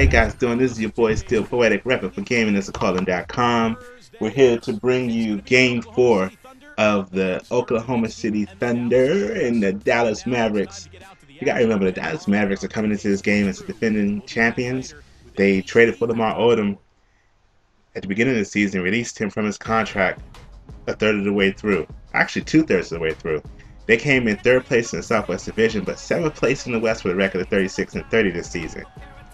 you guys doing? This is your boy Still Poetic, repping for GamingIsACalling.com. We're here to bring you Game 4 of the Oklahoma City Thunder and the Dallas Mavericks. You gotta remember, the Dallas Mavericks are coming into this game as the defending champions. They traded for Lamar Odom at the beginning of the season, released him from his contract a third of the way through. Actually, two-thirds of the way through. They came in third place in the Southwest Division, but seventh place in the West with a record of 36-30 this season.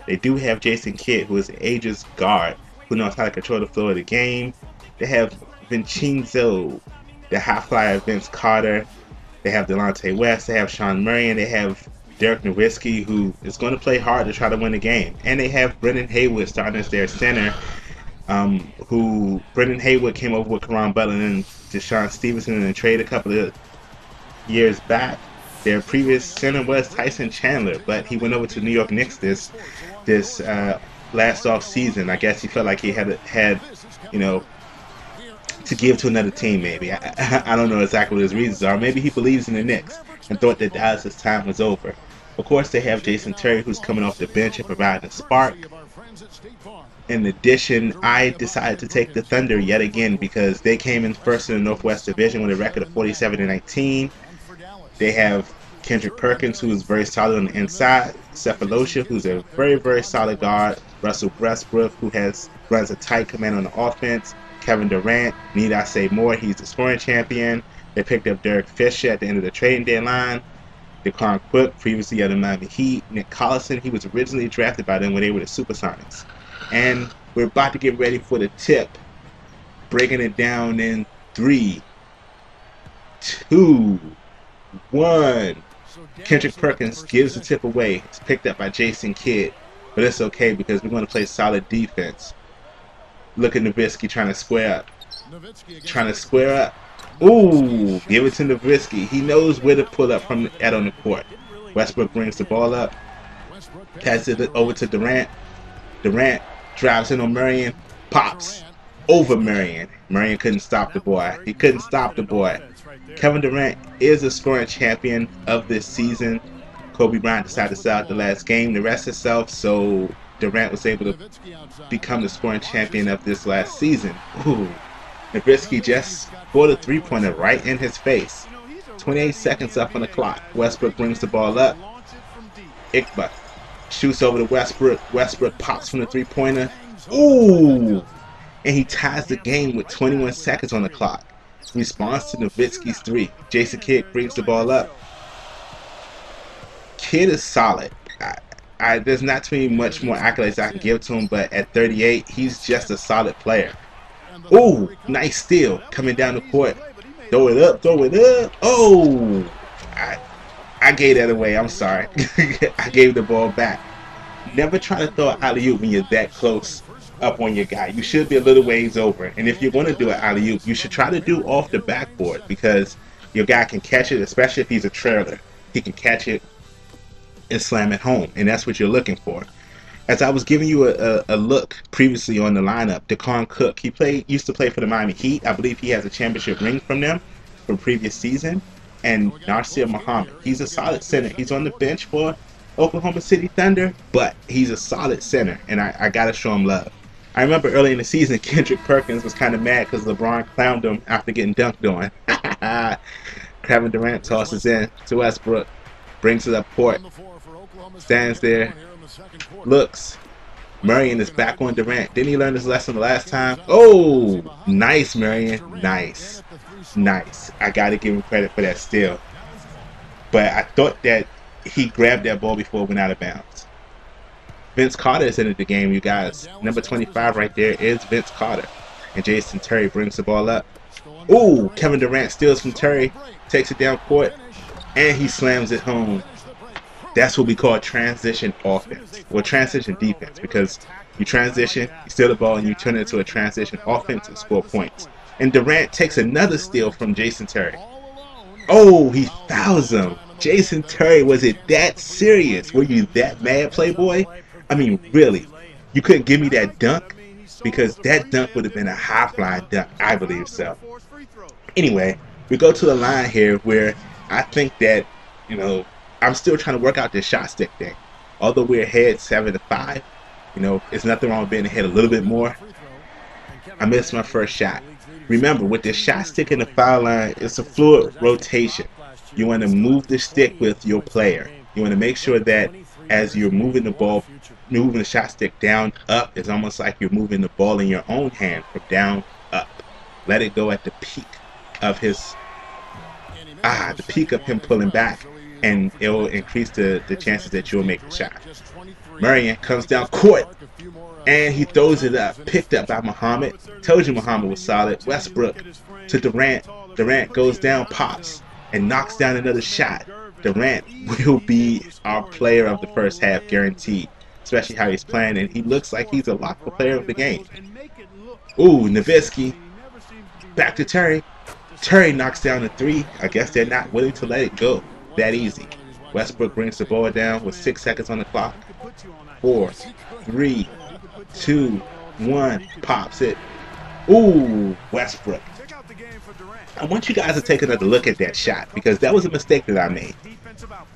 They do have Jason Kidd, who is an aegis guard, who knows how to control the flow of the game. They have Vincenzo, the high flyer Vince Carter. They have Delonte West. They have Sean Murray, and they have Dirk Nowitzki, who is going to play hard to try to win the game. And they have Brendan Haywood starting as their center, who Brendan Haywood came over with Caron Butler and Deshaun Stevenson in a trade a couple of years back. Their previous center was Tyson Chandler, but he went over to New York Knicks this last off season. I guess he felt like he had to give to another team. Maybe I don't know exactly what his reasons are. Maybe he believes in the Knicks and thought that Dallas' time was over. Of course, they have Jason Terry, who's coming off the bench and providing a spark. In addition, I decided to take the Thunder yet again because they came in first in the Northwest Division with a record of 47-19. They have Kendrick Perkins, who is very solid on the inside. Cephalosha, who's a very, very solid guard. Russell Westbrook, who runs a tight command on the offense. Kevin Durant, need I say more? He's the scoring champion. They picked up Derek Fisher at the end of the trading deadline. DeCon Cook, previously of the Miami Heat. Nick Collison, he was originally drafted by them when they were the Supersonics. And we're about to get ready for the tip. Breaking it down in 3, 2, 1. Kendrick Perkins gives the tip away. It's picked up by Jason Kidd. But it's okay because we're going to play solid defense. Look at Nowitzki trying to square up. Ooh, give it to Nowitzki. He knows where to pull up from on the court. Westbrook brings the ball up. Passes it over to Durant. Durant drives in on Marion. Pops over Marion. Marion couldn't stop the boy. He couldn't stop the boy. Kevin Durant is a scoring champion of this season. Kobe Bryant decided to sell out the last game to rest himself, so Durant was able to become the scoring champion of this last season. Ooh. Nowitzki just scored a three-pointer right in his face. 28 seconds up on the clock. Westbrook brings the ball up. Igba shoots over to Westbrook. Westbrook pops from the three-pointer. Ooh! And he ties the game with 21 seconds on the clock. Responds to Nowitzki's three. Jason Kidd brings the ball up. Kidd is solid. There's not too much more accolades I can give to him, but at 38, he's just a solid player. Ooh, nice steal coming down the court. Throw it up, throw it up. Oh, I gave that away. I'm sorry. I gave the ball back. Never try to throw an alley-oop when you're that close up on your guy. You should be a little ways over. And if you're going to do an alley-oop, you should try to do off the backboard because your guy can catch it, especially if he's a trailer. He can catch it and slam it home, and that's what you're looking for. As I was giving you a look previously on the lineup, DeCon Cook, he used to play for the Miami Heat. I believe he has a championship ring from them from previous season. And Nasir Muhammad, he's a solid center. He's on the bench for Oklahoma City Thunder, but he's a solid center, and I gotta show him love. I remember early in the season, Kendrick Perkins was kind of mad because LeBron clowned him after getting dunked on. Kevin Durant tosses in to Westbrook, brings it up court, stands there, looks. Marion is back on Durant. Didn't he learn his lesson the last time? Oh, nice, Marion. Nice. Nice. I got to give him credit for that steal. But I thought that he grabbed that ball before it went out of bounds. Vince Carter is in the game, you guys. Number 25 right there is Vince Carter. And Jason Terry brings the ball up. Ooh, Kevin Durant steals from Terry, takes it down court, and he slams it home. That's what we call transition offense, or transition defense, because you transition, you steal the ball, and you turn it into a transition offense and score points. And Durant takes another steal from Jason Terry. Oh, he fouls him. Jason Terry, was it that serious? Were you that mad, Playboy? I mean, really? You couldn't give me that dunk? Because that dunk would have been a high-flying dunk. I believe so. Anyway, we go to the line here where I think that, I'm still trying to work out this shot stick thing. Although we're ahead 7-5, You know, it's nothing wrong with being ahead a little bit more. I missed my first shot. Remember, with the shot stick in the foul line, it's a fluid rotation. You want to move the stick with your player. You want to make sure that as you're moving the ball, moving the shot stick down, up, it's almost like you're moving the ball in your own hand from down, up. Let it go at the peak of his, the peak of him pulling back, and it will increase the chances that you'll make the shot. Marion comes down court, and he throws it up, picked up by Muhammad. Told you Muhammad was solid. Westbrook to Durant. Durant goes down, pops, and knocks down another shot. Durant will be our player of the first half, guaranteed. Especially how he's playing, and he looks like he's a lockable player of the game. Ooh, Nowitzki. Back to Terry. Terry knocks down a three. I guess they're not willing to let it go that easy. Westbrook brings the ball down with 6 seconds on the clock. 4, 3, 2, 1. Pops it. Ooh, Westbrook. I want you guys to take another look at that shot, because that was a mistake that I made.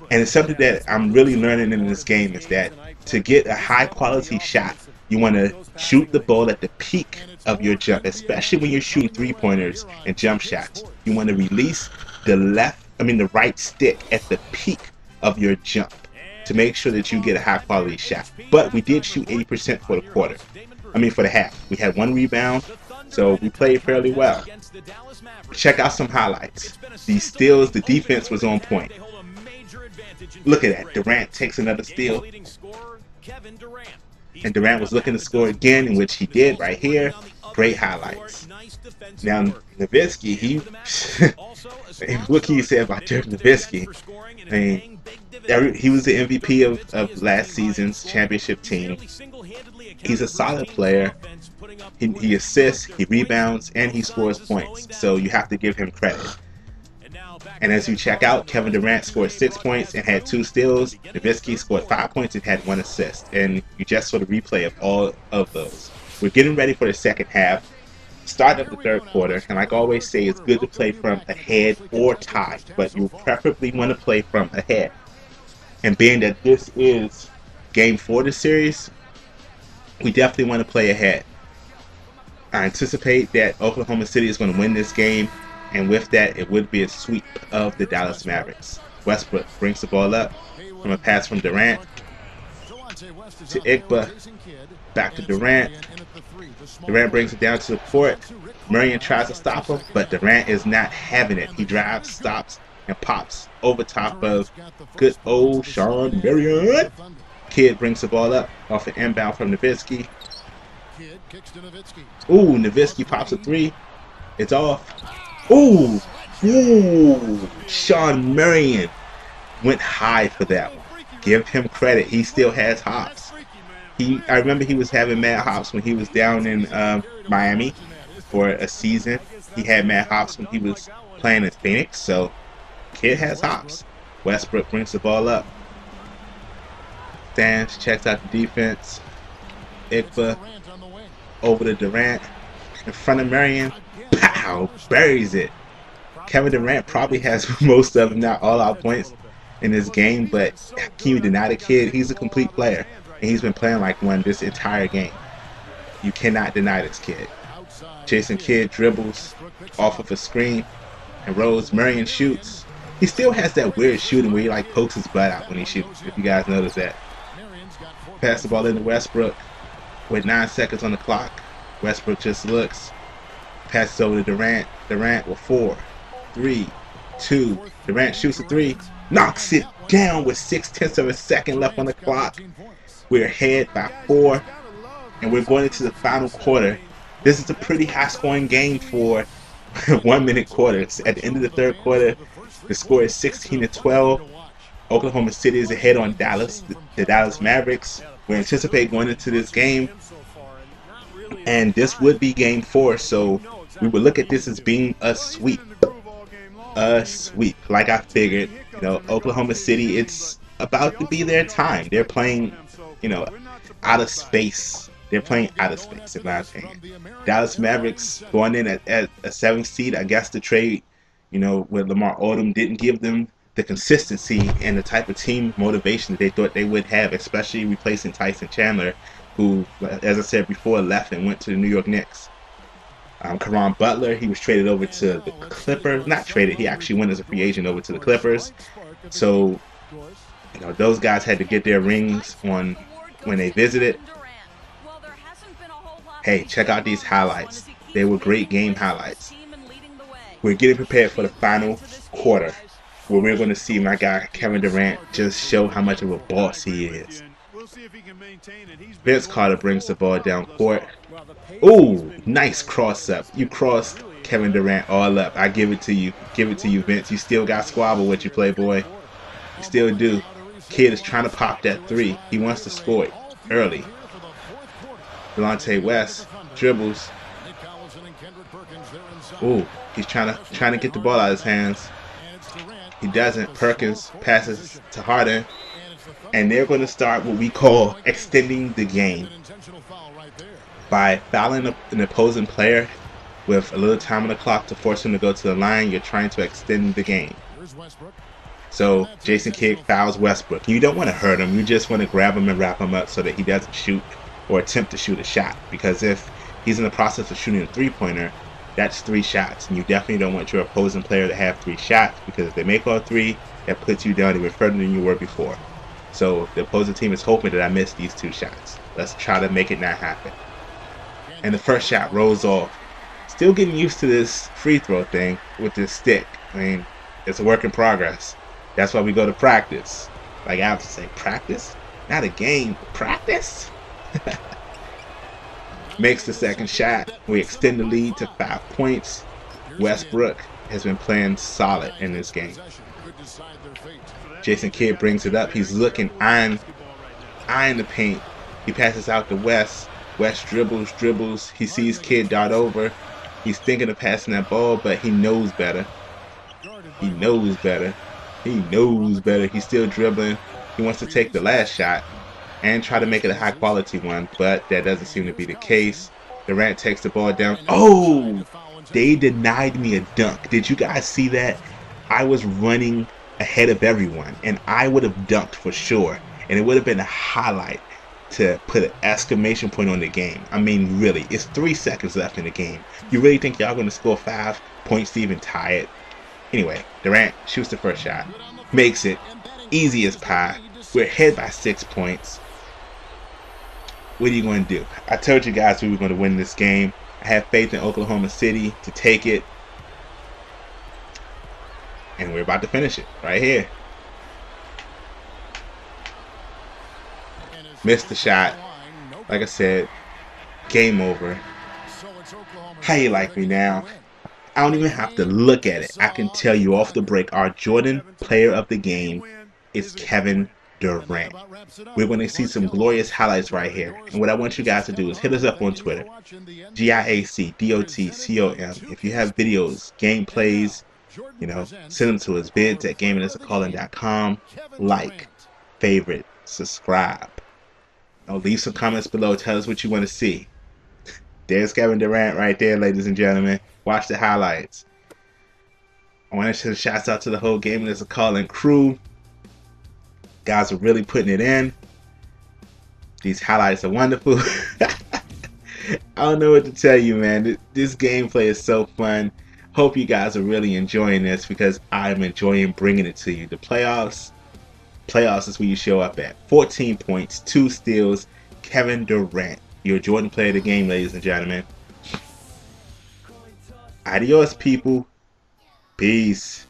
And it's something that I'm really learning in this game, is that to get a high quality shot, you want to shoot the ball at the peak of your jump, especially when you're shooting 3-pointers and jump shots. You want to release the right stick at the peak of your jump to make sure that you get a high quality shot. But we did shoot 80% for the quarter. For the half. We had 1 rebound, so we played fairly well. Check out some highlights. These steals, the defense was on point. Look at that. Durant takes another steal. And Durant was looking to score again, in which he did right here. Great highlights. Now, Nowitzki, what can you say about Dirk Nowitzki? He was the MVP of last season's championship team. He's a solid player. He assists, he rebounds, and he scores points. So you have to give him credit. And as you check out, Kevin Durant scored 6 points and had 2 steals. Nowitzki scored 5 points and had 1 assist. And you just saw the replay of all of those. We're getting ready for the second half. Start of the third quarter. And like I always say, it's good to play from ahead or tied. But you preferably want to play from ahead. And being that this is game 4 of the series, we definitely want to play ahead. I anticipate that Oklahoma City is going to win this game. And with that, it would be a sweep of the Dallas Mavericks. Westbrook brings the ball up from a pass from Durant to Igba. Back to Durant. Durant brings it down to the court. Marion tries to stop him, but Durant is not having it. He drives, stops, and pops over top of good old Sean Marion. Kidd brings the ball up off an inbound from Nowitzki. Ooh, Nowitzki pops a 3. It's off. Ooh, Sean Marion went high for that one. Give him credit. He still has hops. I remember he was having mad hops when he was down in Miami for a season. He had mad hops when he was playing in Phoenix. So, kid has hops. Westbrook brings the ball up. Stands, checks out the defense. Igba over to Durant. In front of Marion. Pow! Buries it. Kevin Durant probably has most of them, not all our points in this game, but can you deny the kid? He's a complete player, and he's been playing like one this entire game. You cannot deny this kid. Jason Kidd dribbles off of a screen and rolls. Marion shoots. He still has that weird shooting where he like pokes his butt out when he shoots, if you guys notice that. Pass the ball into Westbrook with 9 seconds on the clock. Westbrook just looks. Passes over to Durant. Durant with 4, 3, 2. Durant shoots a 3. Knocks it down with 6/10 of a second left on the clock. We're ahead by 4. And we're going into the final quarter. This is a pretty high-scoring game for 1-minute quarters. At the end of the third quarter, the score is 16-12. Oklahoma City is ahead on Dallas, the Dallas Mavericks. We anticipate going into this game, and this would be game 4, so we would look at this as being a sweep. A sweep, like I figured. Oklahoma City, it's about to be their time. They're playing, out of space. They're playing out of space, in my opinion. Dallas Mavericks going in at a 7th seed. I guess the trade, with Lamar Odom didn't give them the consistency and the type of team motivation that they thought they would have, especially replacing Tyson Chandler who, as I said before, left and went to the New York Knicks. Caron Butler, he was traded over to the Clippers. Not traded, he actually went as a free agent over to the Clippers. So, those guys had to get their rings on when they visited. Hey, check out these highlights. They were great game highlights. We're getting prepared for the final quarter, where we're going to see my guy Kevin Durant just show how much of a boss he is. Vince Carter brings the ball down court. Ooh, nice cross up. You crossed Kevin Durant all up. I give it to you. Give it to you, Vince. You still got squabble with you, playboy. You still do. Kid is trying to pop that three. He wants to score it early. Delonte West dribbles. Ooh, he's trying to get the ball out of his hands. He doesn't. Perkins passes to Harden. And they're going to start what we call extending the game. By fouling an opposing player with a little time on the clock to force him to go to the line, you're trying to extend the game. So Jason Kidd fouls Westbrook. You don't want to hurt him. You just want to grab him and wrap him up so that he doesn't shoot or attempt to shoot a shot. Because if he's in the process of shooting a three-pointer, that's 3 shots. And you definitely don't want your opposing player to have 3 shots, because if they make all 3, that puts you down even further than you were before. So the opposing team is hoping that I miss these 2 shots. Let's try to make it not happen. And the first shot rolls off. Still getting used to this free throw thing with this stick. I mean, it's a work in progress. That's why we go to practice. Like I have to say, practice? Not a game, practice? Makes the second shot. We extend the lead to 5 points. Westbrook has been playing solid in this game. Jason Kidd brings it up. He's looking, eyeing the paint. He passes out to West. West dribbles. He sees Kidd dart over. He's thinking of passing that ball, but he knows better. He knows better. He's still dribbling. He wants to take the last shot and try to make it a high quality one, but that doesn't seem to be the case. Durant takes the ball down. Oh! They denied me a dunk. Did you guys see that? I was running ahead of everyone, and I would have dunked for sure, and it would have been a highlight to put an exclamation point on the game. I mean, really, it's 3 seconds left in the game. You really think y'all going to score 5 points to even tie it? Anyway, Durant shoots the first shot, makes it easy as pie. We're ahead by 6 points. What are you going to do? I told you guys we were going to win this game. I have faith in Oklahoma City to take it. And we're about to finish it right here. Missed the shot. Like I said, game over. How you like me now? I don't even have to look at it. I can tell you off the break, our Jordan player of the game is Kevin Durant. We're going to see some glorious highlights right here. And what I want you guys to do is hit us up on Twitter. GIACDOTCOM. If you have videos, gameplays, send them to us. vids@gamingIsAcalling.com. Like, favorite, subscribe. Leave some comments below. Tell us what you want to see. There's Kevin Durant right there, ladies and gentlemen. Watch the highlights. I want to send shouts out to the whole Gaming Is a Calling crew. Guys are really putting it in. These highlights are wonderful. I don't know what to tell you, man. This gameplay is so fun. Hope you guys are really enjoying this, because I'm enjoying bringing it to you. The playoffs is where you show up at. 14 points, 2 steals. Kevin Durant, your Jordan player of the game, ladies and gentlemen. Adios, people. Peace.